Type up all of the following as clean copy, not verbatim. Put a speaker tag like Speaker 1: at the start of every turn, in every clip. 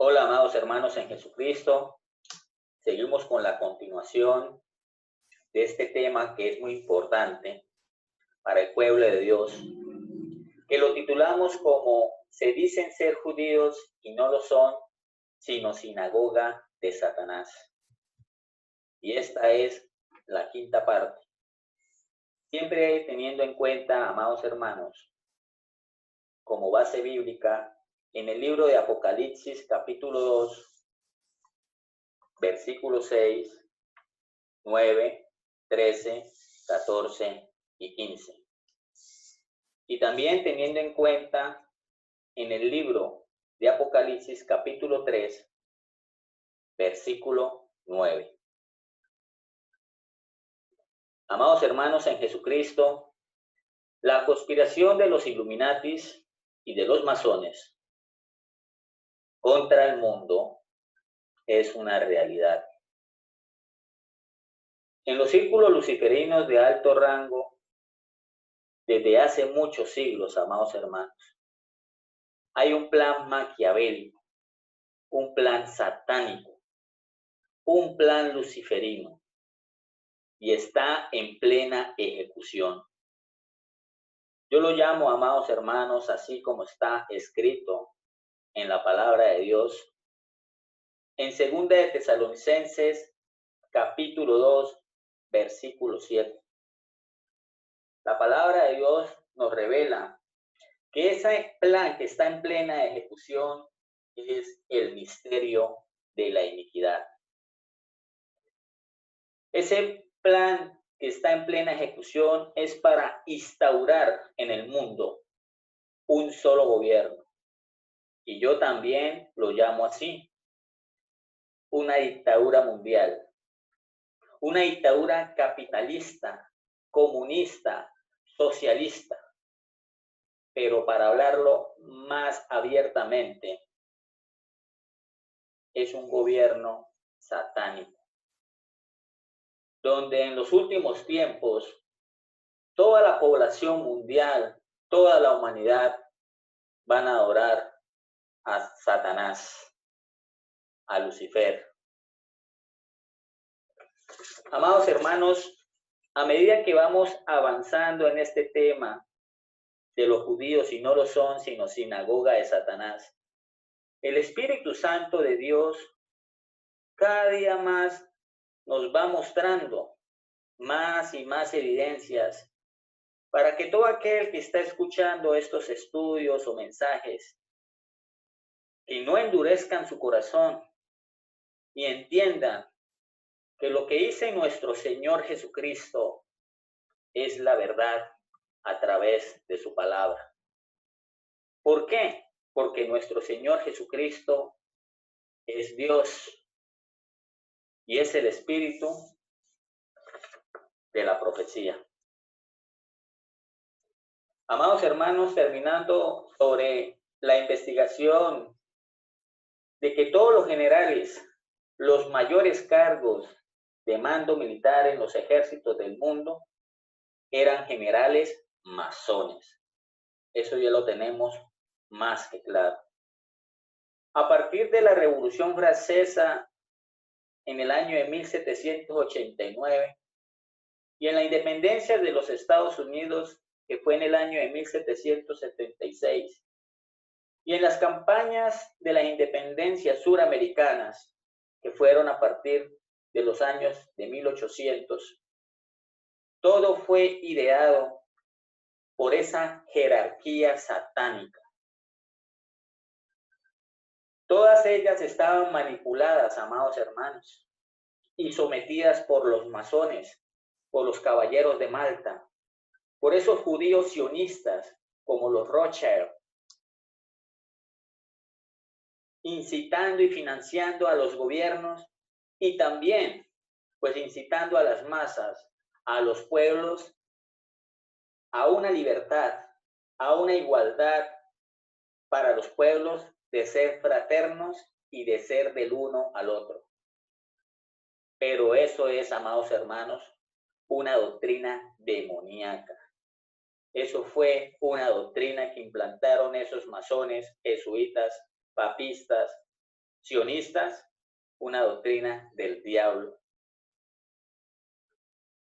Speaker 1: Hola, amados hermanos en Jesucristo. Seguimos con la continuación de este tema que es muy importante para el pueblo de Dios, que lo titulamos como "Se dicen ser judíos y no lo son, sino sinagoga de Satanás". Y esta es la quinta parte. Siempre teniendo en cuenta, amados hermanos, como base bíblica, en el libro de Apocalipsis, capítulo 2, versículo 6, 9, 13, 14 y 15. Y también teniendo en cuenta en el libro de Apocalipsis capítulo 3, versículo 9. Amados hermanos en Jesucristo, la conspiración de los Illuminatis y de los masones contra el mundo es una realidad. En los círculos luciferinos de alto rango, desde hace muchos siglos, amados hermanos, hay un plan maquiavélico, un plan satánico, un plan luciferino, y está en plena ejecución. Yo lo llamo, amados hermanos, así como está escrito en la palabra de Dios, en 2 de Tesalonicenses, capítulo 2, versículo 7. La palabra de Dios nos revela que ese plan que está en plena ejecución es el misterio de la iniquidad. Ese plan que está en plena ejecución es para instaurar en el mundo un solo gobierno. Y yo también lo llamo así, una dictadura mundial, una dictadura capitalista, comunista, socialista. Pero para hablarlo más abiertamente, es un gobierno satánico, donde en los últimos tiempos toda la población mundial, toda la humanidad van a adorar a Satanás, a Lucifer. Amados hermanos, a medida que vamos avanzando en este tema de los judíos y no lo son, sino sinagoga de Satanás, el Espíritu Santo de Dios cada día más nos va mostrando más y más evidencias para que todo aquel que está escuchando estos estudios o mensajes, que no endurezcan su corazón y entiendan que lo que dice nuestro Señor Jesucristo es la verdad a través de su palabra. ¿Por qué? Porque nuestro Señor Jesucristo es Dios y es el espíritu de la profecía. Amados hermanos, terminando sobre la investigación de que todos los generales, los mayores cargos de mando militar en los ejércitos del mundo, eran generales masones. Eso ya lo tenemos más que claro. A partir de la Revolución Francesa en el año de 1789 y en la independencia de los Estados Unidos, que fue en el año de 1776, y en las campañas de las independencias suramericanas, que fueron a partir de los años de 1800, todo fue ideado por esa jerarquía satánica. Todas ellas estaban manipuladas, amados hermanos, y sometidas por los masones, por los caballeros de Malta, por esos judíos sionistas como los Rothschild, incitando y financiando a los gobiernos y también, pues, incitando a las masas, a los pueblos, a una libertad, a una igualdad para los pueblos de ser fraternos y de ser del uno al otro. Pero eso es, amados hermanos, una doctrina demoníaca. Eso fue una doctrina que implantaron esos masones, jesuitas, papistas, sionistas, una doctrina del diablo.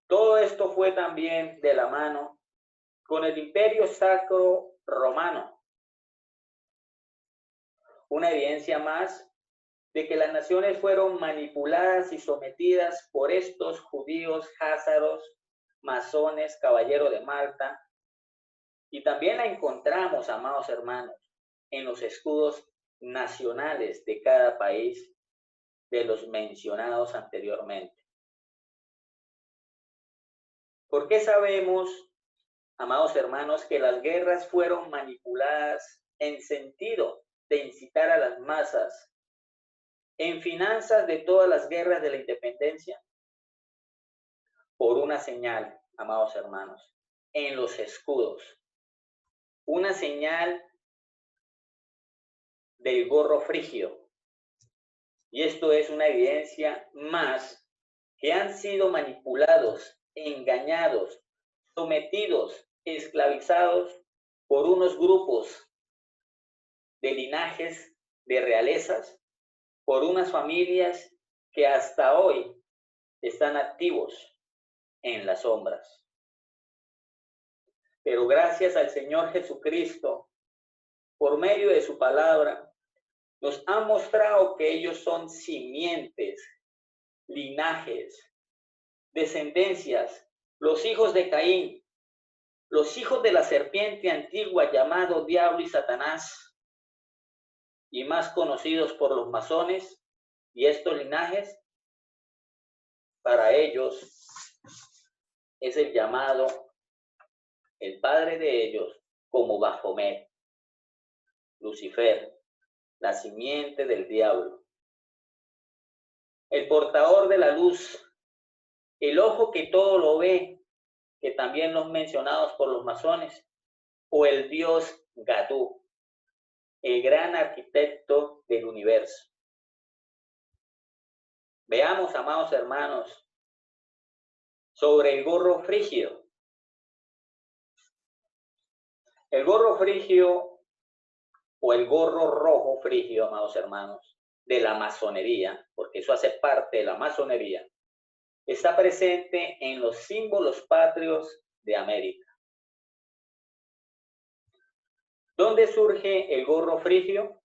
Speaker 1: Todo esto fue también de la mano con el Imperio Sacro Romano. Una evidencia más de que las naciones fueron manipuladas y sometidas por estos judíos házaros, masones, caballeros de Malta. Y también la encontramos, amados hermanos, en los escudos nacionales de cada país de los mencionados anteriormente. ¿Por qué sabemos, amados hermanos, que las guerras fueron manipuladas en sentido de incitar a las masas en finanzas de todas las guerras de la independencia? Por una señal, amados hermanos, en los escudos. Una señal del gorro frigio. Y esto es una evidencia más que han sido manipulados, engañados, sometidos, esclavizados por unos grupos de linajes, de realezas, por unas familias que hasta hoy están activos en las sombras. Pero gracias al Señor Jesucristo, por medio de su palabra, nos ha mostrado que ellos son simientes, linajes, descendencias, los hijos de Caín, los hijos de la serpiente antigua llamado Diablo y Satanás, y más conocidos por los masones, y estos linajes, para ellos es el llamado, el padre de ellos, como Baphomet, Lucifer, la simiente del diablo, el portador de la luz, el ojo que todo lo ve, que también los mencionados por los masones, o el dios Gadú, el gran arquitecto del universo. Veamos, amados hermanos, sobre el gorro frigio. El gorro frigio o el gorro rojo frigio, amados hermanos, de la masonería, porque eso hace parte de la masonería, está presente en los símbolos patrios de América. ¿Dónde surge el gorro frigio?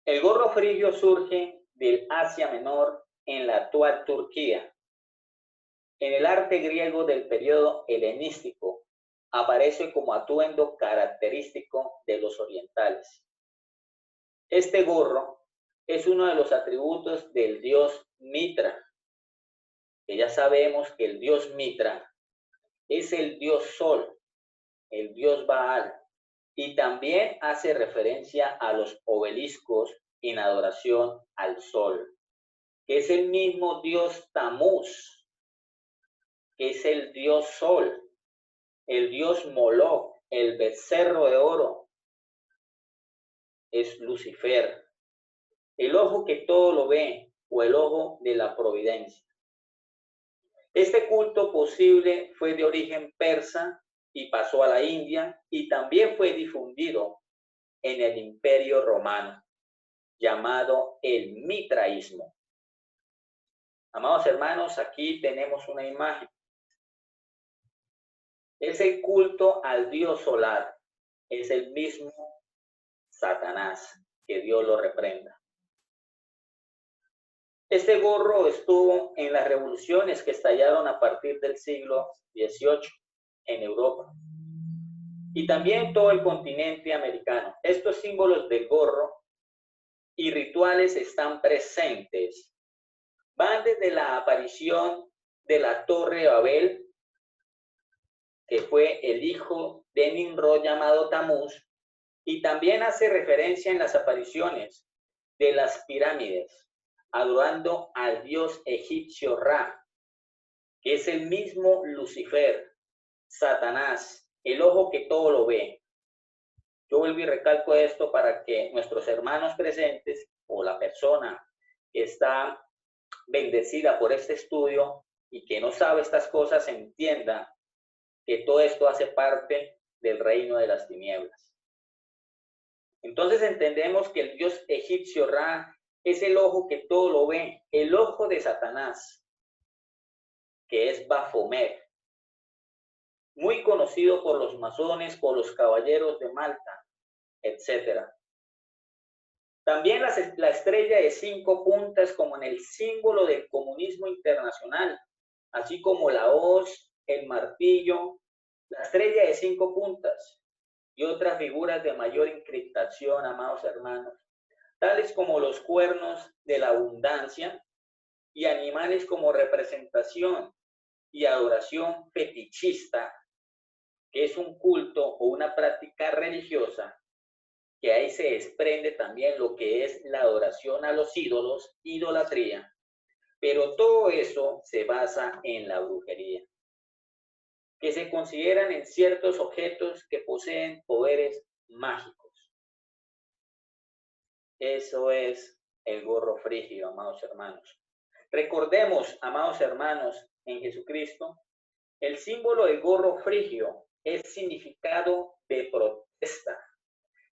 Speaker 1: El gorro frigio surge del Asia Menor en la actual Turquía. En el arte griego del periodo helenístico aparece como atuendo característico de los orientales. Este gorro es uno de los atributos del dios Mitra, que ya sabemos que el dios Mitra es el dios Sol, el dios Baal, y también hace referencia a los obeliscos en adoración al Sol, que es el mismo dios Tamuz, que es el dios Sol, el dios Moloch, el becerro de oro, es Lucifer, el ojo que todo lo ve, o el ojo de la providencia. Este culto posible fue de origen persa y pasó a la India, y también fue difundido en el Imperio Romano, llamado el mitraísmo. Amados hermanos, aquí tenemos una imagen. Es el culto al dios solar, es el mismo Satanás, que Dios lo reprenda. Este gorro estuvo en las revoluciones que estallaron a partir del siglo XVIII en Europa y también en todo el continente americano. Estos símbolos del gorro y rituales están presentes. Van desde la aparición de la Torre de Babel, que fue el hijo de Nimrod llamado Tamuz, y también hace referencia en las apariciones de las pirámides, adorando al dios egipcio Ra, que es el mismo Lucifer, Satanás, el ojo que todo lo ve. Yo vuelvo y recalco esto para que nuestros hermanos presentes o la persona que está bendecida por este estudio y que no sabe estas cosas entienda que todo esto hace parte del reino de las tinieblas. Entonces entendemos que el dios egipcio Ra es el ojo que todo lo ve, el ojo de Satanás, que es Baphomet, muy conocido por los masones, por los caballeros de Malta, etc. También la estrella de 5 puntas como en el símbolo del comunismo internacional, así como la hoz, el martillo, la estrella de 5 puntas y otras figuras de mayor encriptación, amados hermanos, tales como los cuernos de la abundancia y animales como representación y adoración fetichista, que es un culto o una práctica religiosa, que ahí se desprende también lo que es la adoración a los ídolos, idolatría, pero todo eso se basa en la brujería, que se consideran en ciertos objetos que poseen poderes mágicos. Eso es el gorro frigio, amados hermanos. Recordemos, amados hermanos, en Jesucristo, el símbolo del gorro frigio es significado de protesta,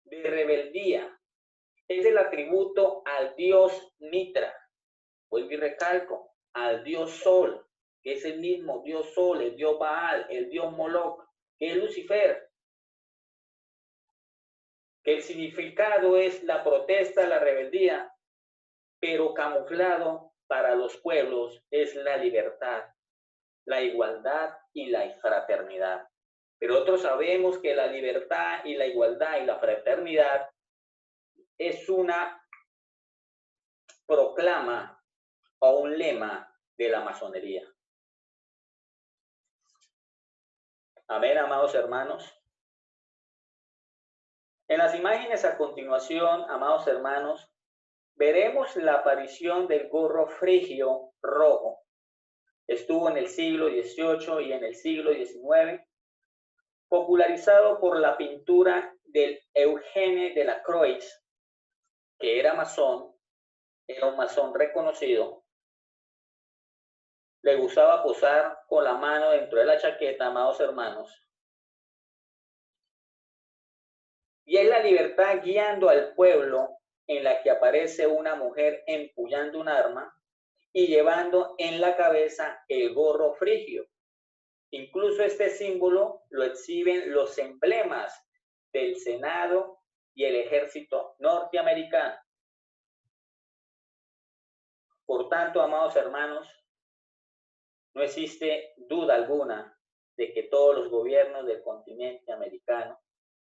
Speaker 1: de rebeldía. Es el atributo al dios Mitra. Vuelvo y recalco, al dios Sol, que es el mismo dios Sol, el dios Baal, el dios Moloch, que es Lucifer. Que el significado es la protesta, la rebeldía, pero camuflado para los pueblos es la libertad, la igualdad y la fraternidad. Pero nosotros sabemos que la libertad y la igualdad y la fraternidad es una proclama o un lema de la masonería. Amén, amados hermanos. En las imágenes a continuación, amados hermanos, veremos la aparición del gorro frigio rojo. Estuvo en el siglo XVIII y en el siglo XIX, popularizado por la pintura del Eugene Delacroix, que era masón, era un masón reconocido. Le gustaba posar con la mano dentro de la chaqueta, amados hermanos. Y es la libertad guiando al pueblo, en la que aparece una mujer empuñando un arma y llevando en la cabeza el gorro frigio. Incluso este símbolo lo exhiben los emblemas del Senado y el ejército norteamericano. Por tanto, amados hermanos, no existe duda alguna de que todos los gobiernos del continente americano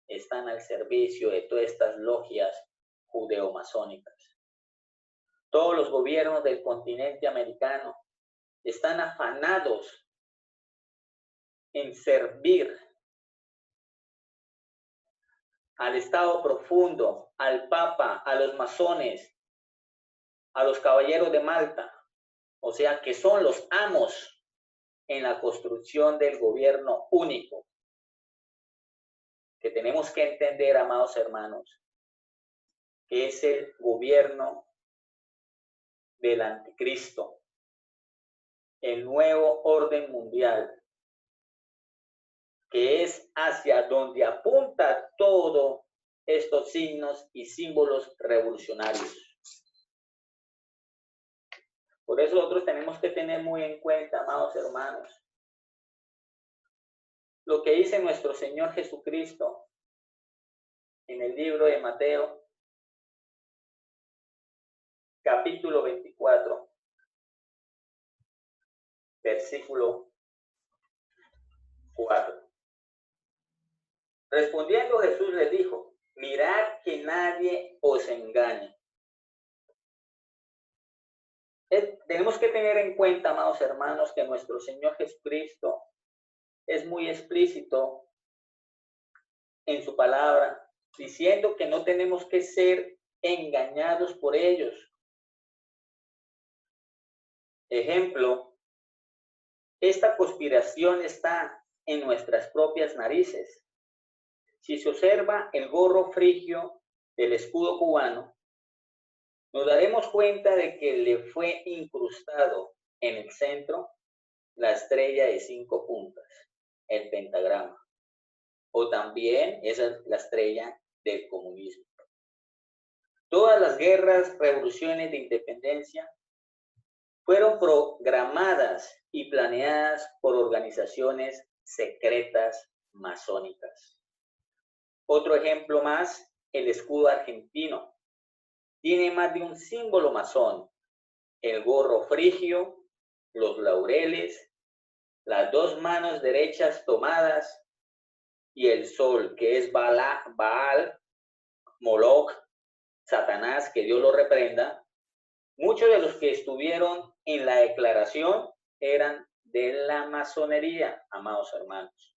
Speaker 1: están al servicio de todas estas logias judeo-masónicas. Todos los gobiernos del continente americano están afanados en servir al Estado profundo, al Papa, a los masones, a los caballeros de Malta, o sea que son los amos en la construcción del gobierno único. Que tenemos que entender, amados hermanos, que es el gobierno del anticristo, el nuevo orden mundial, que es hacia donde apunta todos estos signos y símbolos revolucionarios. Por eso nosotros tenemos que tener muy en cuenta, amados hermanos, lo que dice nuestro Señor Jesucristo en el libro de Mateo, capítulo 24, versículo 4. Respondiendo Jesús les dijo, mirad que nadie os engañe. Tenemos que tener en cuenta, amados hermanos, que nuestro Señor Jesucristo es muy explícito en su palabra, diciendo que no tenemos que ser engañados por ellos. Ejemplo, esta conspiración está en nuestras propias narices. Si se observa el gorro frigio del escudo cubano, nos daremos cuenta de que le fue incrustado en el centro la estrella de 5 puntas, el pentagrama, o también esa es la estrella del comunismo. Todas las guerras, revoluciones de independencia fueron programadas y planeadas por organizaciones secretas masónicas. Otro ejemplo más, el escudo argentino. Tiene más de un símbolo masón: el gorro frigio, los laureles, las dos manos derechas tomadas y el sol, que es Baal, Moloch, Satanás, que Dios lo reprenda. Muchos de los que estuvieron en la declaración eran de la masonería, amados hermanos.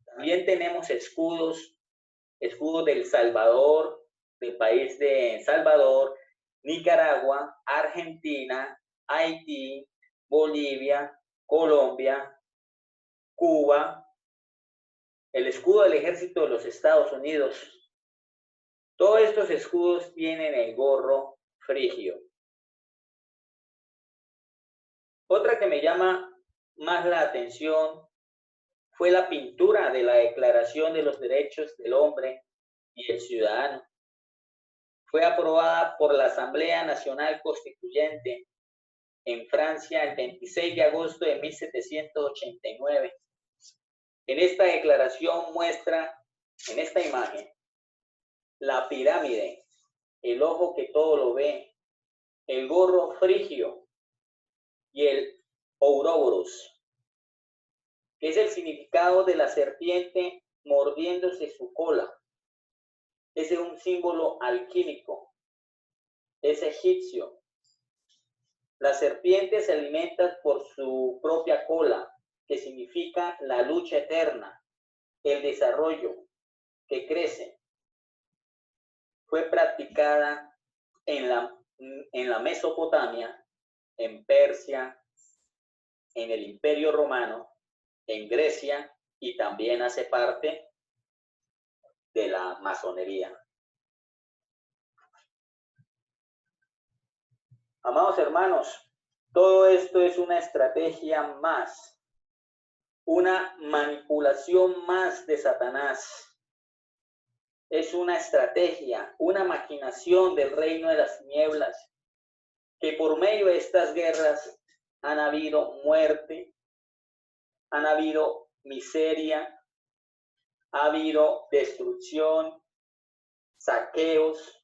Speaker 1: También tenemos escudos del Salvador, del país de Salvador, Nicaragua, Argentina, Haití, Bolivia, Colombia, Cuba, el escudo del ejército de los Estados Unidos. Todos estos escudos tienen el gorro frigio. Otra que me llama más la atención fue la pintura de la Declaración de los Derechos del Hombre y el Ciudadano. Fue aprobada por la Asamblea Nacional Constituyente en Francia el 26 de agosto de 1789. En esta declaración muestra, en esta imagen, la pirámide, el ojo que todo lo ve, el gorro frigio y el ouroboros, que es el significado de la serpiente mordiéndose su cola. Ese es un símbolo alquímico, es egipcio. La serpiente se alimenta por su propia cola, que significa la lucha eterna, el desarrollo que crece. Fue practicada en la Mesopotamia, en Persia, en el Imperio Romano, en Grecia, y también hace parte de la masonería. Amados hermanos, todo esto es una estrategia más, una manipulación más de Satanás. Es una estrategia, una maquinación del reino de las tinieblas, que por medio de estas guerras han habido muerte, han habido miseria, ha habido destrucción, saqueos,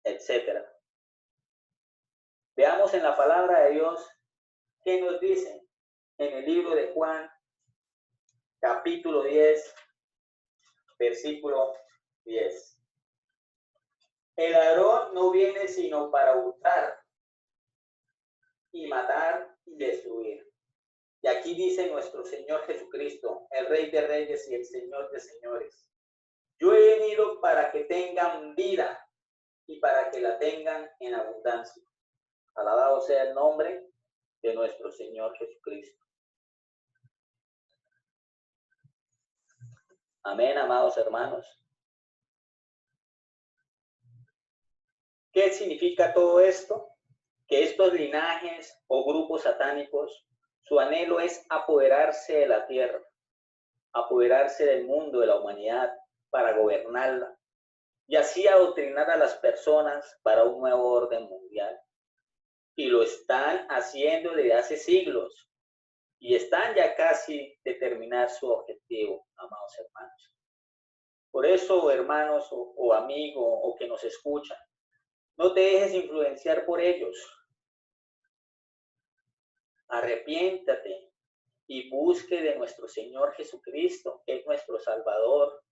Speaker 1: etc. Veamos en la palabra de Dios qué nos dice en el libro de Juan, capítulo 10, versículo 10. El ladrón no viene sino para hurtar y matar y destruir. Y aquí dice nuestro Señor Jesucristo, el Rey de Reyes y el Señor de Señores: yo he venido para que tengan vida y para que la tengan en abundancia. Alabado sea el nombre de nuestro Señor Jesucristo. Amén, amados hermanos. ¿Qué significa todo esto? Que estos linajes o grupos satánicos, su anhelo es apoderarse de la tierra, apoderarse del mundo, de la humanidad, para gobernarla, y así adoctrinar a las personas para un nuevo orden mundial. Y lo están haciendo desde hace siglos, y están ya casi de terminar su objetivo, amados hermanos. Por eso, hermanos o amigos o que nos escuchan, no te dejes influenciar por ellos. Arrepiéntate y busque de nuestro Señor Jesucristo, que es nuestro Salvador,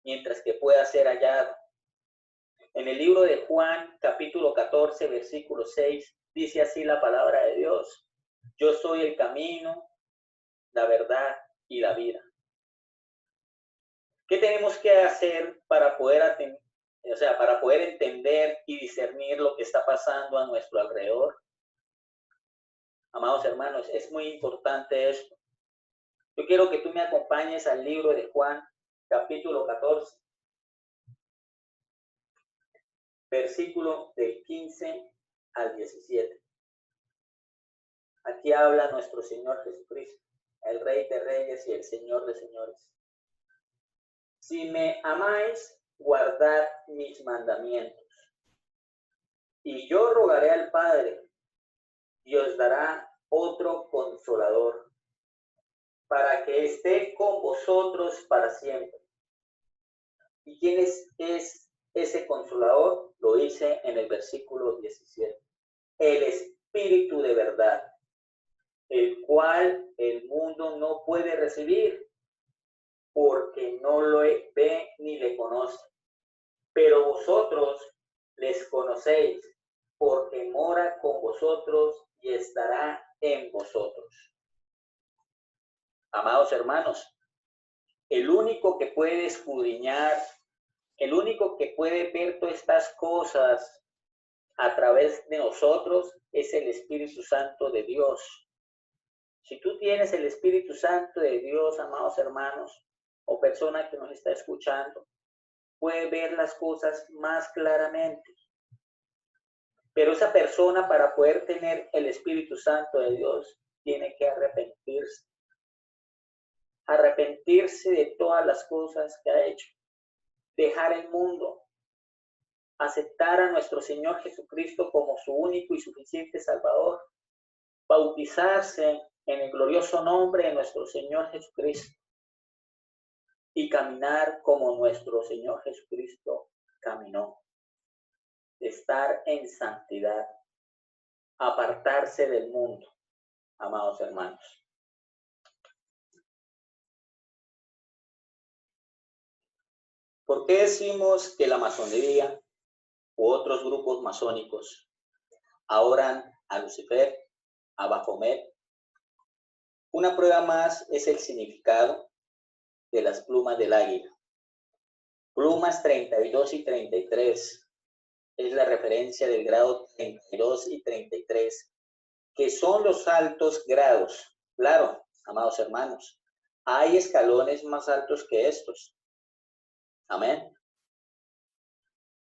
Speaker 1: mientras que pueda ser hallado. En el libro de Juan, capítulo 14, versículo 6, dice así la palabra de Dios: yo soy el camino, la verdad y la vida. ¿Qué tenemos que hacer para poder entender y discernir lo que está pasando a nuestro alrededor? Amados hermanos, es muy importante esto. Yo quiero que tú me acompañes al libro de Juan, capítulo 14, versículo del 15 al 17. Aquí habla nuestro Señor Jesucristo, el Rey de Reyes y el Señor de Señores. Si me amáis, guardad mis mandamientos. Y yo rogaré al Padre y os dará otro consolador para que esté con vosotros para siempre. ¿Y quién es ese consolador? Lo dice en el versículo 17. El Espíritu de verdad, el cual el mundo no puede recibir porque no lo ve ni le conoce. Pero vosotros les conocéis porque mora con vosotros y estará en vosotros. Amados hermanos, el único que puede escudriñar, el único que puede ver todas estas cosas a través de nosotros es el Espíritu Santo de Dios. Si tú tienes el Espíritu Santo de Dios, amados hermanos, o persona que nos está escuchando, puede ver las cosas más claramente. Pero esa persona, para poder tener el Espíritu Santo de Dios, tiene que arrepentirse. Arrepentirse de todas las cosas que ha hecho. Dejar el mundo. Aceptar a nuestro Señor Jesucristo como su único y suficiente Salvador. Bautizarse en el glorioso nombre de nuestro Señor Jesucristo. Y caminar como nuestro Señor Jesucristo caminó. Estar en santidad. Apartarse del mundo, amados hermanos. ¿Por qué decimos que la masonería u otros grupos masónicos adoran a Lucifer, a Baphomet? Una prueba más es el significado de las plumas del águila. Plumas 32 y 33 es la referencia del grado 32 y 33, que son los altos grados. Claro, amados hermanos, hay escalones más altos que estos. Amén.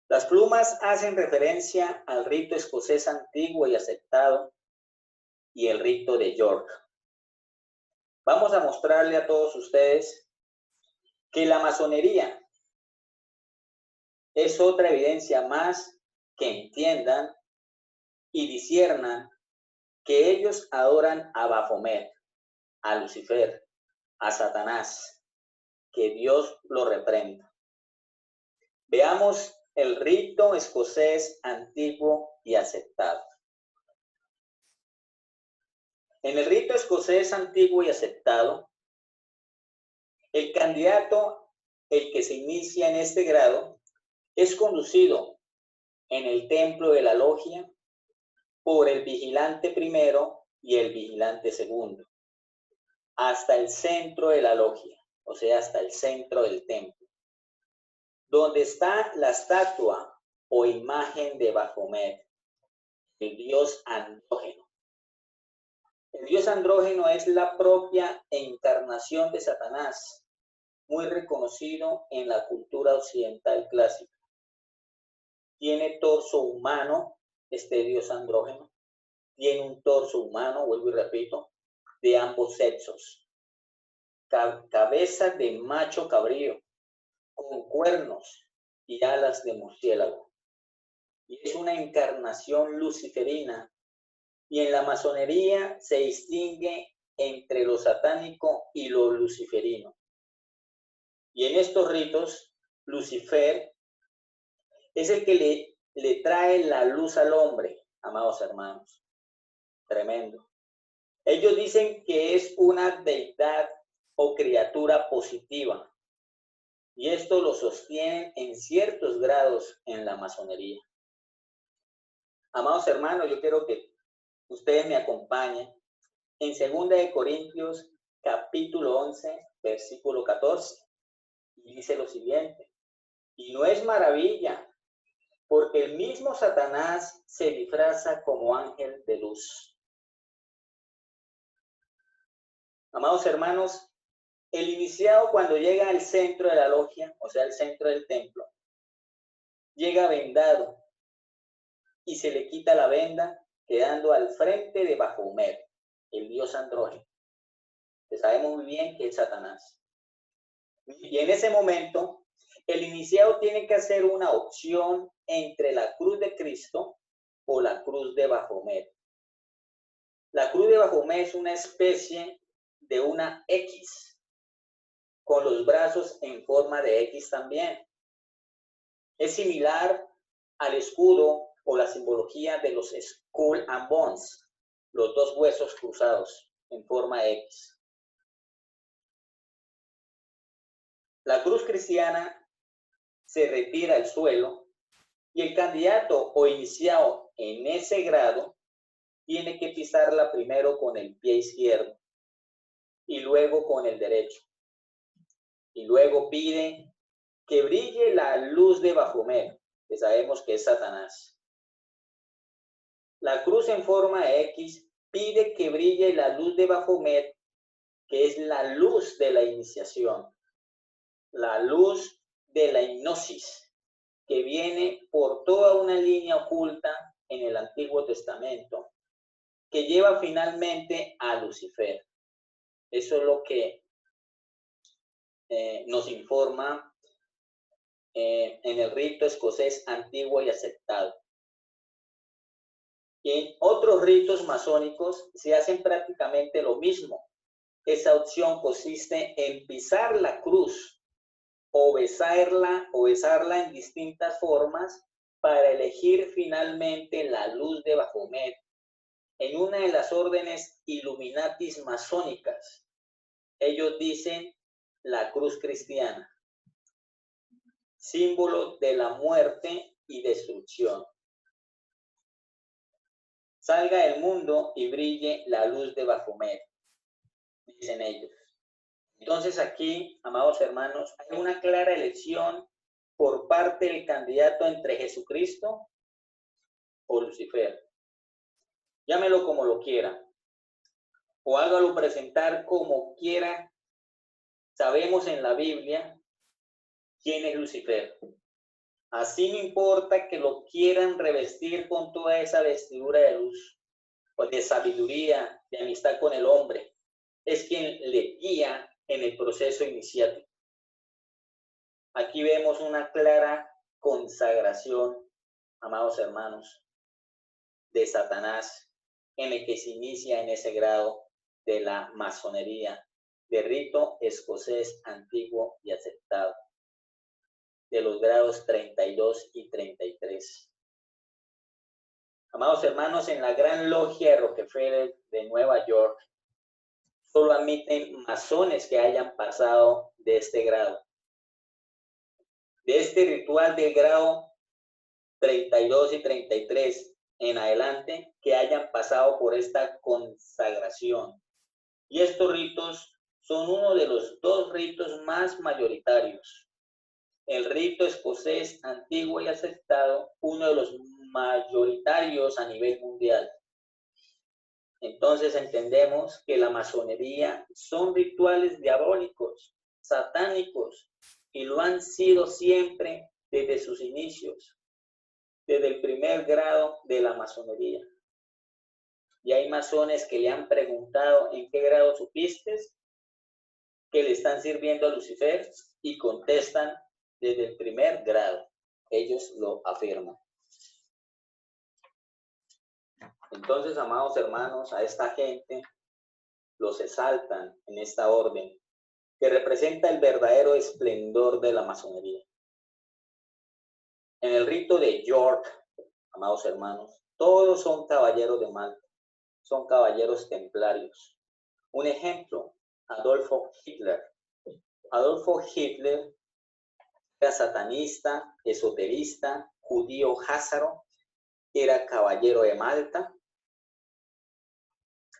Speaker 1: Las plumas hacen referencia al rito escocés antiguo y aceptado y el rito de York. Vamos a mostrarle a todos ustedes que la masonería es otra evidencia más que entiendan y disciernan que ellos adoran a Baphomet, a Lucifer, a Satanás, que Dios lo reprenda. Veamos el rito escocés antiguo y aceptado. En el rito escocés antiguo y aceptado, el candidato, el que se inicia en este grado, es conducido en el templo de la logia por el vigilante primero y el vigilante segundo, hasta el centro de la logia, o sea, hasta el centro del templo, donde está la estatua o imagen de Baphomet, el dios andrógeno. El dios andrógeno es la propia encarnación de Satanás, muy reconocido en la cultura occidental clásica. Tiene torso humano, este dios andrógeno. Tiene un torso humano, vuelvo y repito, de ambos sexos. Cabeza de macho cabrío, con cuernos y alas de murciélago. Y es una encarnación luciferina. Y en la masonería se distingue entre lo satánico y lo luciferino. Y en estos ritos, Lucifer es el que le trae la luz al hombre, amados hermanos. Tremendo. Ellos dicen que es una deidad o criatura positiva. Y esto lo sostienen en ciertos grados en la masonería. Amados hermanos, yo quiero que ustedes me acompañen en 2 de Corintios, capítulo 11, versículo 14. Y dice lo siguiente: y no es maravilla, porque el mismo Satanás se disfraza como ángel de luz. Amados hermanos, el iniciado, cuando llega al centro de la logia, o sea, al centro del templo, llega vendado y se le quita la venda, quedando al frente de Baphomet, el dios andrógeno, que sabemos muy bien que es Satanás. Y en ese momento, el iniciado tiene que hacer una opción entre la cruz de Cristo o la cruz de Baphomet. La cruz de Baphomet es una especie de una X, con los brazos en forma de X también. Es similar al escudo o la simbología de los Skull and Bones, los dos huesos cruzados en forma de X. La cruz cristiana se retira al suelo y el candidato o iniciado en ese grado tiene que pisarla primero con el pie izquierdo y luego con el derecho. Y luego pide que brille la luz de Baphomet, que sabemos que es Satanás. La cruz en forma de X pide que brille la luz de Baphomet, que es la luz de la iniciación, la luz de la hipnosis, que viene por toda una línea oculta en el Antiguo Testamento, que lleva finalmente a Lucifer. Eso es lo que nos informa en el rito escocés antiguo y aceptado. En otros ritos masónicos se hacen prácticamente lo mismo. Esa opción consiste en pisar la cruz o besarla en distintas formas para elegir finalmente la luz de Baphomet en una de las órdenes Illuminatis masónicas. Ellos dicen la cruz cristiana, símbolo de la muerte y destrucción. Salga del mundo y brille la luz de Baphomet, dicen ellos. Entonces aquí, amados hermanos, hay una clara elección por parte del candidato entre Jesucristo o Lucifer. Llámelo como lo quiera, o hágalo presentar como quiera. Sabemos en la Biblia quién es Lucifer. Así no importa que lo quieran revestir con toda esa vestidura de luz, o de sabiduría, de amistad con el hombre. Es quien le guía en el proceso iniciático. Aquí vemos una clara consagración, amados hermanos, de Satanás, en el que se inicia en ese grado de la masonería, de rito escocés antiguo y aceptado, de los grados 32 y 33. Amados hermanos, en la Gran Logia de Rockefeller de Nueva York, solo admiten masones que hayan pasado de este grado. De este ritual del grado 32 y 33 en adelante, que hayan pasado por esta consagración. Y estos ritos son uno de los dos ritos más mayoritarios. El rito escocés antiguo y aceptado, uno de los mayoritarios a nivel mundial. Entonces entendemos que la masonería son rituales diabólicos, satánicos, y lo han sido siempre desde sus inicios, desde el primer grado de la masonería. Y hay masones que le han preguntado en qué grado supiste que le están sirviendo a Lucifer, y contestan desde el primer grado. Ellos lo afirman. Entonces, amados hermanos, a esta gente los exaltan en esta orden, que representa el verdadero esplendor de la masonería. En el rito de York, amados hermanos, todos son caballeros de Malta, son caballeros templarios. Un ejemplo, Adolfo Hitler. Adolfo Hitler era satanista, esoterista, judío házaro, era caballero de Malta.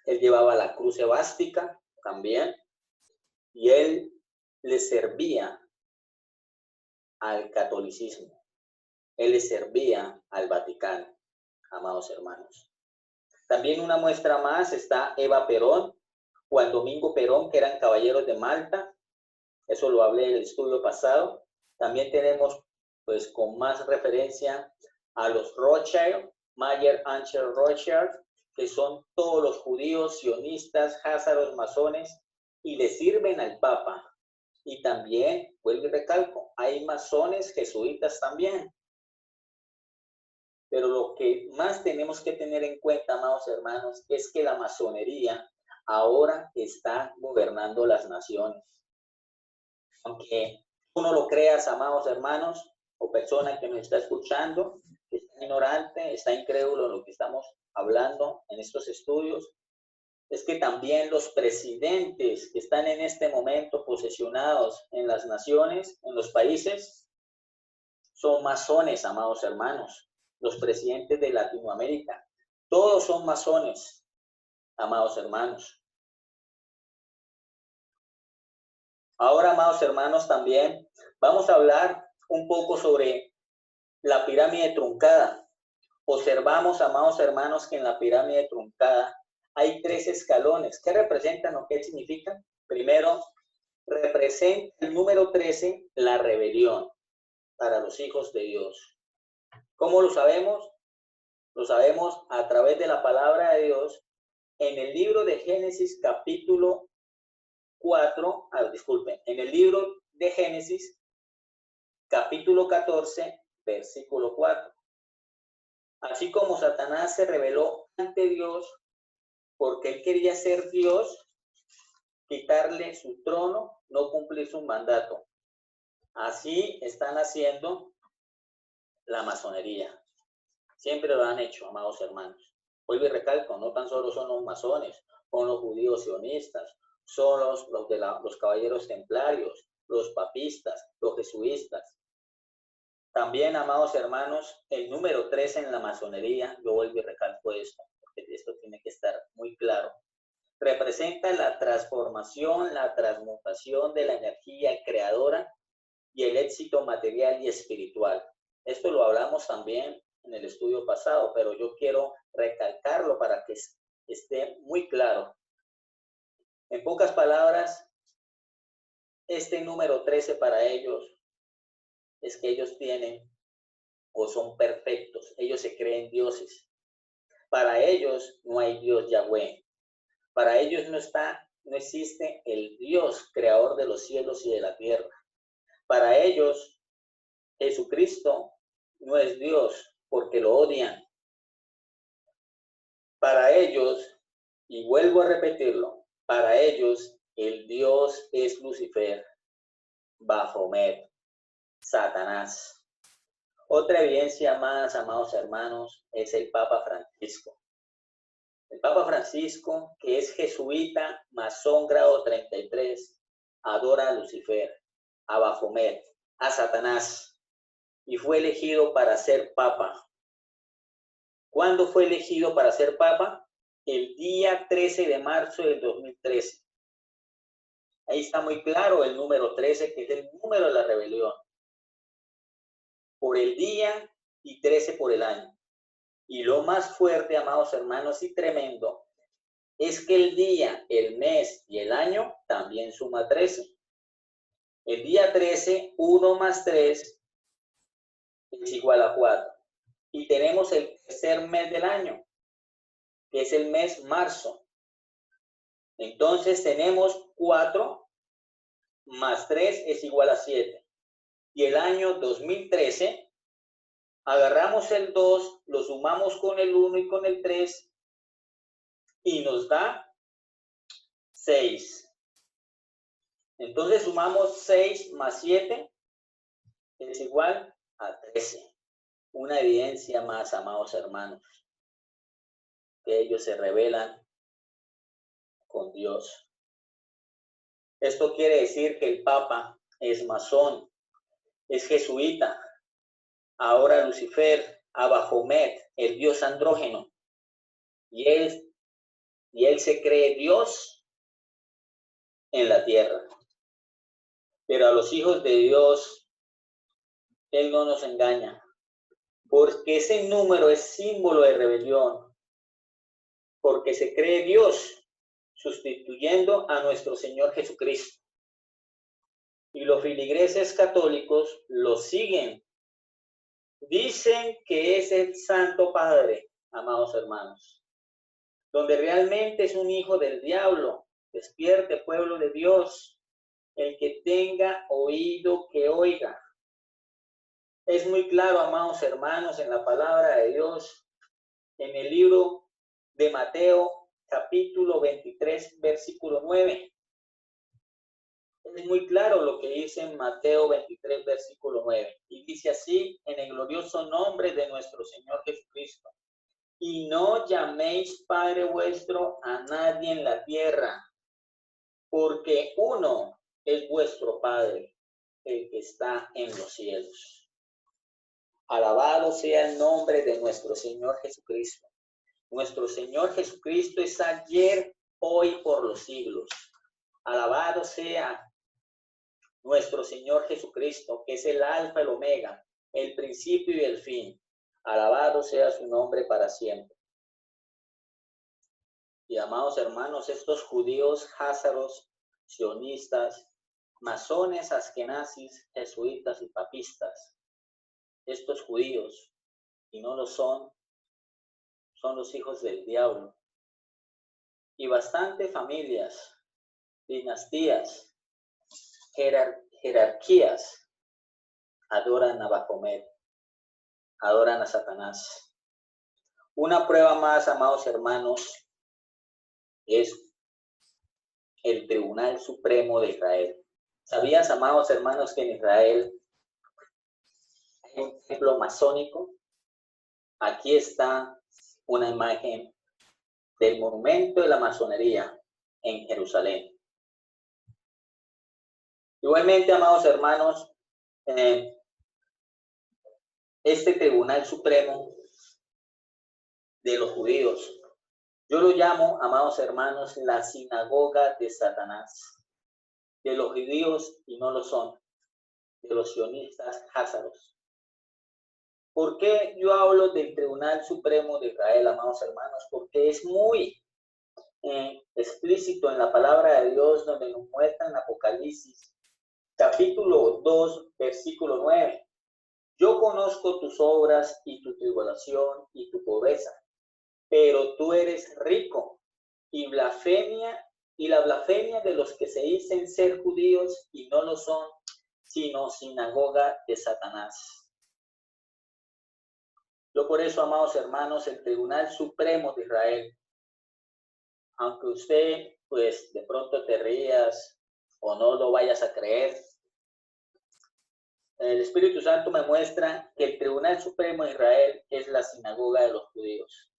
Speaker 1: Él llevaba la cruz esvástica también, y él le servía al catolicismo. Él le servía al Vaticano, amados hermanos. También una muestra más está Eva Perón, Juan Domingo Perón, que eran caballeros de Malta. Eso lo hablé en el estudio pasado. También tenemos, pues, con más referencia a los Rothschild, Mayer Ancher Rothschild, que son todos los judíos, sionistas, házaros, masones, y le sirven al Papa. Y también, vuelvo y recalco, hay masones jesuitas también. Pero lo que más tenemos que tener en cuenta, amados hermanos, es que la masonería ahora está gobernando las naciones. Aunque tú no lo creas, amados hermanos, o persona que nos está escuchando, que está ignorante, está incrédulo en lo que estamos hablando en estos estudios, es que también los presidentes que están en este momento posesionados en las naciones, en los países, son masones, amados hermanos. Los presidentes de Latinoamérica, todos son masones, amados hermanos. Ahora, amados hermanos, también vamos a hablar un poco sobre la pirámide truncada. Observamos, amados hermanos, que en la pirámide truncada hay 3 escalones. ¿Qué representan o qué significan? Primero, representa el número 13, la rebelión para los hijos de Dios. ¿Cómo lo sabemos? Lo sabemos a través de la palabra de Dios en el libro de Génesis capítulo 4, disculpen, en el libro de Génesis capítulo 14, versículo 4. Así como Satanás se rebeló ante Dios porque él quería ser Dios, quitarle su trono, no cumplir su mandato. Así están haciendo la masonería. Siempre lo han hecho, amados hermanos. Vuelvo y recalco, no tan solo son los masones, son los judíos sionistas, son los caballeros templarios, los papistas, los jesuitas. También, amados hermanos, el número 13 en la masonería, yo vuelvo y recalco esto, porque esto tiene que estar muy claro. Representa la transformación, la transmutación de la energía creadora y el éxito material y espiritual. Esto lo hablamos también en el estudio pasado, pero yo quiero recalcarlo para que esté muy claro. En pocas palabras, este número 13 para ellos es que ellos tienen o son perfectos. Ellos se creen dioses. Para ellos no hay Dios Yahweh. Para ellos no existe el Dios creador de los cielos y de la tierra. Para ellos, Jesucristo no es Dios porque lo odian. Para ellos, y vuelvo a repetirlo, para ellos el Dios es Lucifer, Baphomet, Satanás. Otra evidencia más, amados hermanos, es el Papa Francisco. El Papa Francisco, que es jesuita, masón grado 33, adora a Lucifer, a Baphomet, a Satanás, y fue elegido para ser Papa. ¿Cuándo fue elegido para ser Papa? El día 13 de marzo del 2013. Ahí está muy claro el número 13, que es el número de la rebelión. Por el día y 13 por el año. Y lo más fuerte, amados hermanos, y tremendo, es que el día, el mes y el año también suma 13. El día 13, 1 más 3 es igual a 4. Y tenemos el tercer mes del año, que es el mes marzo. Entonces tenemos 4 más 3 es igual a 7. Y el año 2013, agarramos el 2, lo sumamos con el 1 y con el 3 y nos da 6. Entonces sumamos 6 más 7 es igual a 13. Una evidencia más, amados hermanos, que ellos se rebelan con Dios. Esto quiere decir que el Papa es masón, es jesuita, ahora Lucifer, a Baphomet, el dios andrógeno, y él se cree Dios en la tierra. Pero a los hijos de Dios, él no nos engaña, porque ese número es símbolo de rebelión, porque se cree Dios, sustituyendo a nuestro Señor Jesucristo. Y los feligreses católicos lo siguen. Dicen que es el Santo Padre, amados hermanos, donde realmente es un hijo del diablo. Despierte, pueblo de Dios, el que tenga oído que oiga. Es muy claro, amados hermanos, en la palabra de Dios, en el libro de Mateo, capítulo 23, versículo 9. Es muy claro lo que dice en Mateo 23, versículo 9. Y dice así, en el glorioso nombre de nuestro Señor Jesucristo. Y no llaméis Padre vuestro a nadie en la tierra, porque uno es vuestro Padre, el que está en los cielos. Alabado sea el nombre de nuestro Señor Jesucristo. Nuestro Señor Jesucristo es ayer, hoy, por los siglos. Alabado sea nuestro Señor Jesucristo, que es el alfa y el omega, el principio y el fin. Alabado sea su nombre para siempre. Y amados hermanos, estos judíos házaros, sionistas, masones, askenazis, jesuitas y papistas, estos judíos, y no lo son, son los hijos del diablo. Y bastante familias, dinastías, jerarquías adoran a Baphomet, adoran a Satanás. Una prueba más, amados hermanos, es el Tribunal Supremo de Israel. ¿Sabías, amados hermanos, que en Israel hay un templo masónico? Aquí está una imagen del monumento de la masonería en Jerusalén. Igualmente, amados hermanos, este Tribunal Supremo de los judíos, yo lo llamo, amados hermanos, la sinagoga de Satanás, de los judíos y no lo son, de los sionistas házaros. ¿Por qué yo hablo del Tribunal Supremo de Israel, amados hermanos? Porque es muy explícito en la palabra de Dios, donde nos muestra en Apocalipsis, capítulo 2, versículo 9. Yo conozco tus obras y tu tribulación y tu pobreza, pero tú eres rico y la blasfemia de los que se dicen ser judíos y no lo son, sino sinagoga de Satanás. Yo por eso, amados hermanos, el Tribunal Supremo de Israel, aunque usted pues de pronto te rías o no lo vayas a creer, el Espíritu Santo me muestra que el Tribunal Supremo de Israel es la sinagoga de los judíos.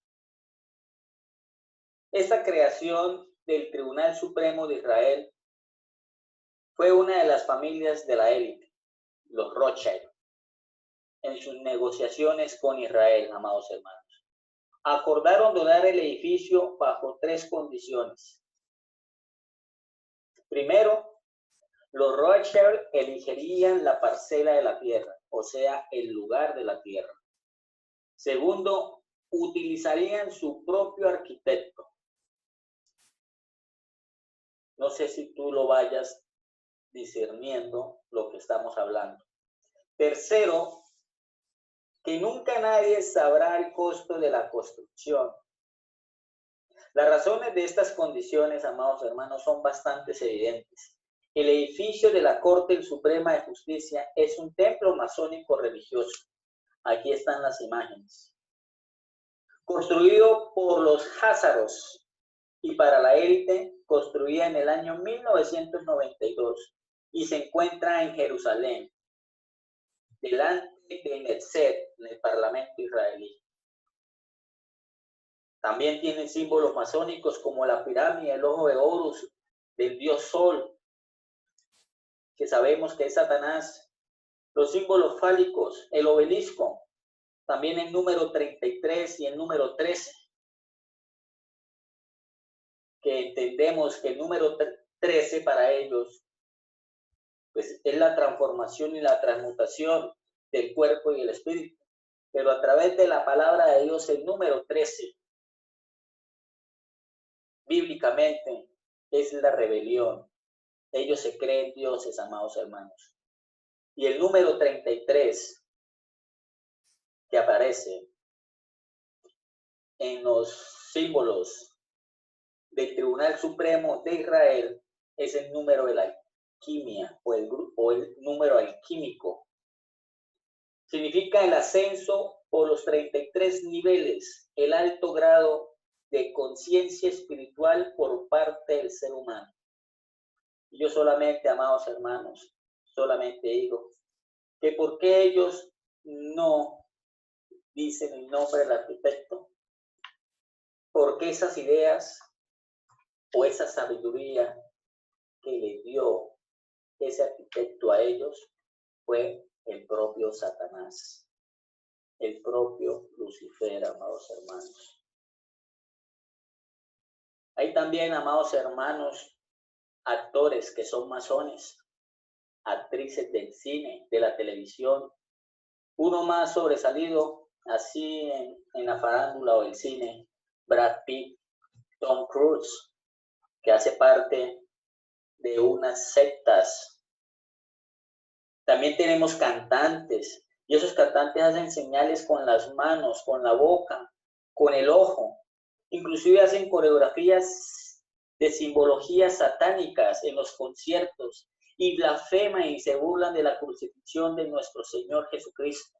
Speaker 1: Esta creación del Tribunal Supremo de Israel fue una de las familias de la élite, los Rothschild, en sus negociaciones con Israel, amados hermanos. Acordaron donar el edificio bajo 3 condiciones. Primero, los Rothschild elegirían la parcela de la tierra, o sea, el lugar de la tierra. Segundo, utilizarían su propio arquitecto. No sé si tú lo vayas discerniendo lo que estamos hablando. Tercero, que nunca nadie sabrá el costo de la construcción. Las razones de estas condiciones, amados hermanos, son bastante evidentes. El edificio de la Corte Suprema de Justicia es un templo masónico religioso. Aquí están las imágenes. Construido por los házaros y para la élite, construida en el año 1992 y se encuentra en Jerusalén, delante de Knesset, en el Parlamento israelí. También tienen símbolos masónicos como la pirámide, el ojo de Horus, del dios Sol, que sabemos que es Satanás, los símbolos fálicos, el obelisco, también el número 33 y el número 13, que entendemos que el número 13 para ellos pues, es la transformación y la transmutación del cuerpo y el espíritu, pero a través de la palabra de Dios el número 13 bíblicamente es la rebelión. Ellos se creen dioses, amados hermanos. Y el número 33 que aparece en los símbolos del Tribunal Supremo de Israel es el número de la alquimia o el número alquímico. Significa el ascenso por los 33 niveles, el alto grado de conciencia espiritual por parte del ser humano. Y yo solamente, amados hermanos, solamente digo que por qué ellos no dicen el nombre del arquitecto, porque esas ideas o esa sabiduría que le dio ese arquitecto a ellos fue el propio Satanás, el propio Lucifer, amados hermanos. Hay también, amados hermanos, actores que son masones, actrices del cine, de la televisión. Uno más sobresalido así en la farándula o el cine, Brad Pitt, Tom Cruise, que hace parte de unas sectas. También tenemos cantantes, y esos cantantes hacen señales con las manos, con la boca, con el ojo. Inclusive hacen coreografías de simbologías satánicas en los conciertos y blasfeman y se burlan de la crucifixión de nuestro Señor Jesucristo.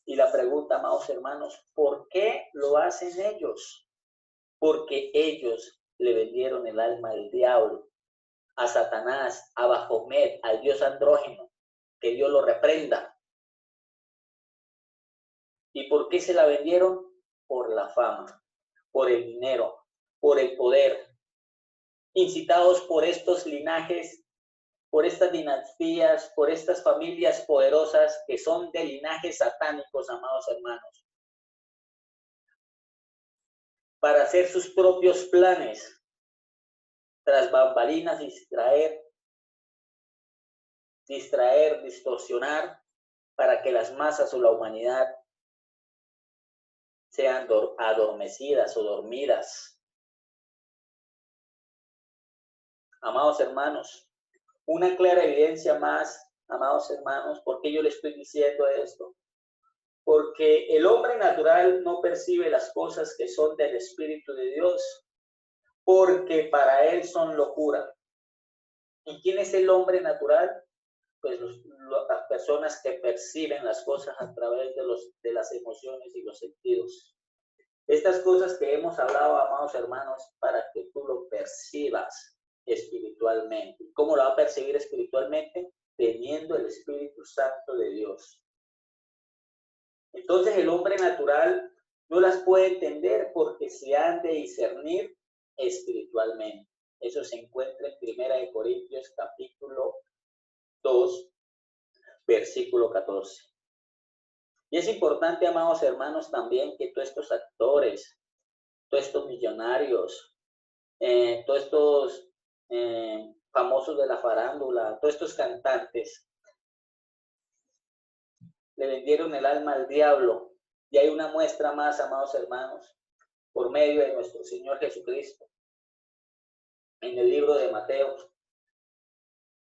Speaker 1: Y la pregunta, amados hermanos, ¿por qué lo hacen ellos? Porque ellos le vendieron el alma al diablo, a Satanás, a Baphomet, al dios andrógeno, que Dios lo reprenda. ¿Y por qué se la vendieron? Por la fama, por el dinero, por el poder, incitados por estos linajes, por estas dinastías, por estas familias poderosas que son de linajes satánicos, amados hermanos, para hacer sus propios planes, tras bambalinas, distraer, distorsionar, para que las masas o la humanidad sean adormecidas o dormidas. Amados hermanos, una clara evidencia más, amados hermanos, ¿por qué yo le estoy diciendo esto? Porque el hombre natural no percibe las cosas que son del Espíritu de Dios, porque para él son locura. ¿Y quién es el hombre natural? Pues las personas que perciben las cosas a través de las emociones y los sentidos. Estas cosas que hemos hablado, amados hermanos, para que tú lo percibas espiritualmente. ¿Cómo lo va a percibir espiritualmente? Teniendo el Espíritu Santo de Dios. Entonces el hombre natural no las puede entender porque se han de discernir espiritualmente. Eso se encuentra en 1 Corintios capítulo 2, versículo 14. Y es importante, amados hermanos, también que todos estos actores, todos estos millonarios, todos estos famosos de la farándula, todos estos cantantes, le vendieron el alma al diablo. Y hay una muestra más, amados hermanos, por medio de nuestro Señor Jesucristo. En el libro de Mateo,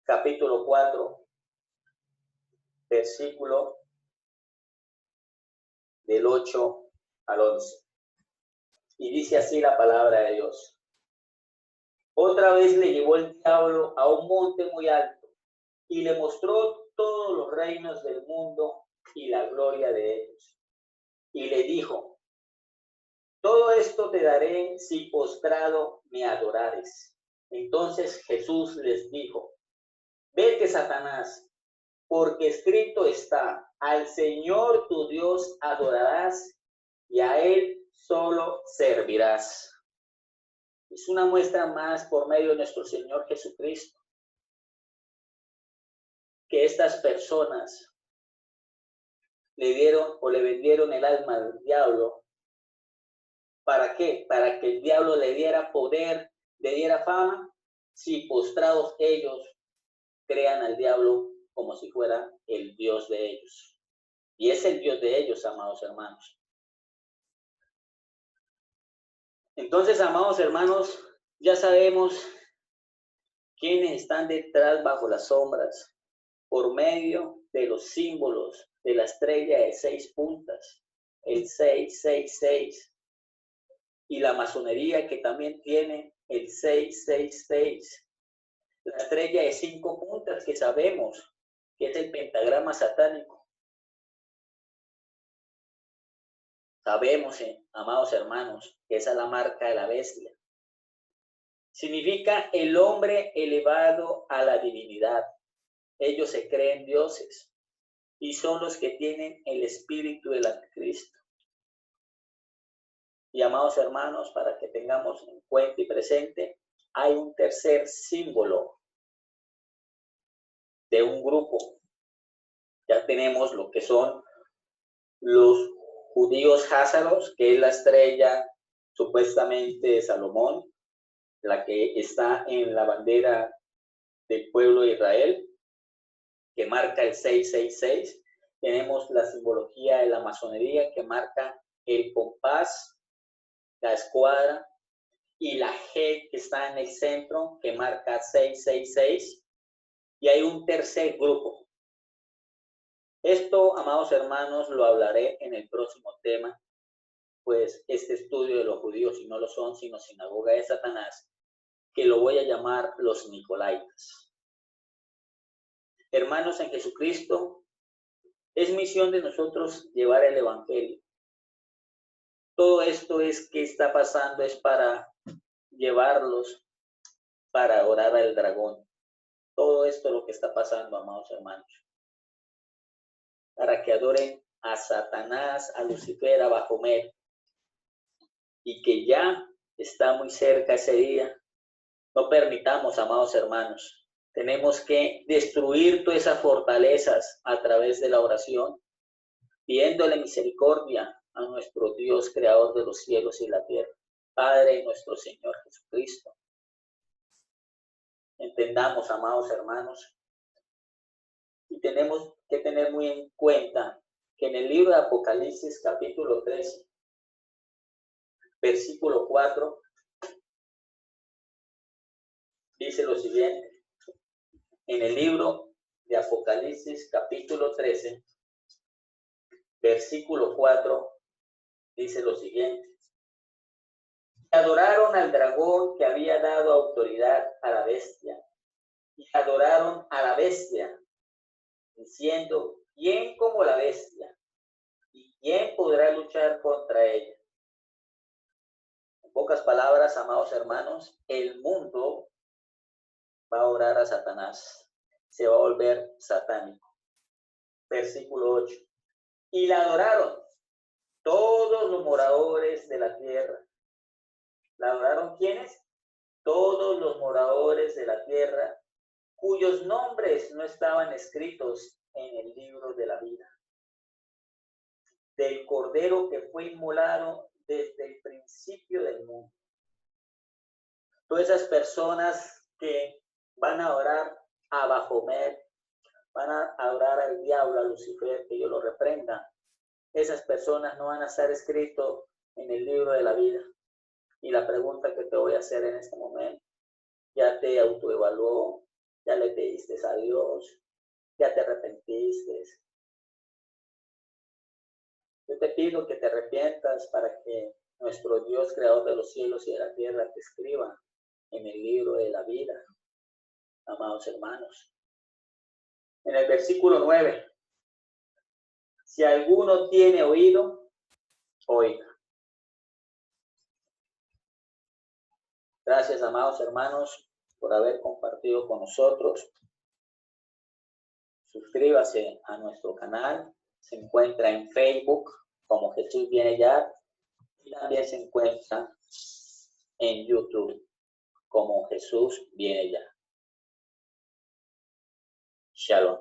Speaker 1: capítulo 4, versículo del 8 al 11. Y dice así la palabra de Dios. Otra vez le llevó el diablo a un monte muy alto y le mostró todos los reinos del mundo y la gloria de ellos. Y le dijo, todo esto te daré si postrado me adorares. Entonces Jesús les dijo, vete, Satanás, porque escrito está, al Señor tu Dios adorarás y a Él solo servirás. Es una muestra más por medio de nuestro Señor Jesucristo, que estas personas le dieron o le vendieron el alma al diablo. ¿Para qué? Para que el diablo le diera poder, le diera fama, si postrados ellos crean al diablo como si fuera el Dios de ellos. Y es el Dios de ellos, amados hermanos. Entonces, amados hermanos, ya sabemos quiénes están detrás bajo las sombras por medio de los símbolos de la estrella de 6 puntas, el 666, y la masonería que también tiene el 666, la estrella de 5 puntas que sabemos que es el pentagrama satánico, Sabemos, amados hermanos, que esa es la marca de la bestia. Significa el hombre elevado a la divinidad. Ellos se creen dioses y son los que tienen el espíritu del anticristo. Y amados hermanos, para que tengamos en cuenta y presente, hay un tercer símbolo de un grupo. Ya tenemos lo que son los judíos házaros, que es la estrella supuestamente de Salomón, la que está en la bandera del pueblo de Israel, que marca el 666. Tenemos la simbología de la masonería, que marca el compás, la escuadra, y la G que está en el centro, que marca 666. Y hay un tercer grupo. Esto, amados hermanos, lo hablaré en el próximo tema, pues este estudio de los judíos, si no lo son, sino sinagoga de Satanás, que lo voy a llamar los nicolaitas. Hermanos en Jesucristo, es misión de nosotros llevar el evangelio. Todo esto es que está pasando es para llevarlos para adorar al dragón. Todo esto es lo que está pasando, amados hermanos. Para que adoren a Satanás, a Lucifer, a Baphomet. Y que ya está muy cerca ese día. No permitamos, amados hermanos. Tenemos que destruir todas esas fortalezas a través de la oración, pidiéndole misericordia a nuestro Dios, creador de los cielos y la tierra. Padre, nuestro Señor Jesucristo. Entendamos, amados hermanos, y tenemos que tener muy en cuenta que en el libro de Apocalipsis, capítulo 13, versículo 4, dice lo siguiente. En el libro de Apocalipsis, capítulo 13, versículo 4, dice lo siguiente. Adoraron al dragón que había dado autoridad a la bestia, y adoraron a la bestia, diciendo, ¿quién como la bestia? ¿Y quién podrá luchar contra ella? En pocas palabras, amados hermanos, el mundo va a orar a Satanás, se va a volver satánico. Versículo 8. Y la adoraron todos los moradores de la tierra. ¿La adoraron quiénes? Todos los moradores de la tierra, cuyos nombres no estaban escritos en el libro de la vida, del Cordero que fue inmolado desde el principio del mundo. Todas esas personas que van a adorar a Baphomet, van a adorar al diablo, a Lucifer, que Dios lo reprenda, esas personas no van a estar escritos en el libro de la vida. Y la pregunta que te voy a hacer en este momento, ¿ya te autoevaluó? ¿Ya le pediste a Dios? ¿Ya te arrepentiste? Yo te pido que te arrepientas para que nuestro Dios, creador de los cielos y de la tierra, te escriba en el libro de la vida, amados hermanos. En el versículo 9, si alguno tiene oído, oiga. Gracias, amados hermanos, por haber compartido con nosotros. Suscríbase a nuestro canal. Se encuentra en Facebook como Jesús Viene Ya. Y también se encuentra en YouTube como Jesús Viene Ya. Shalom.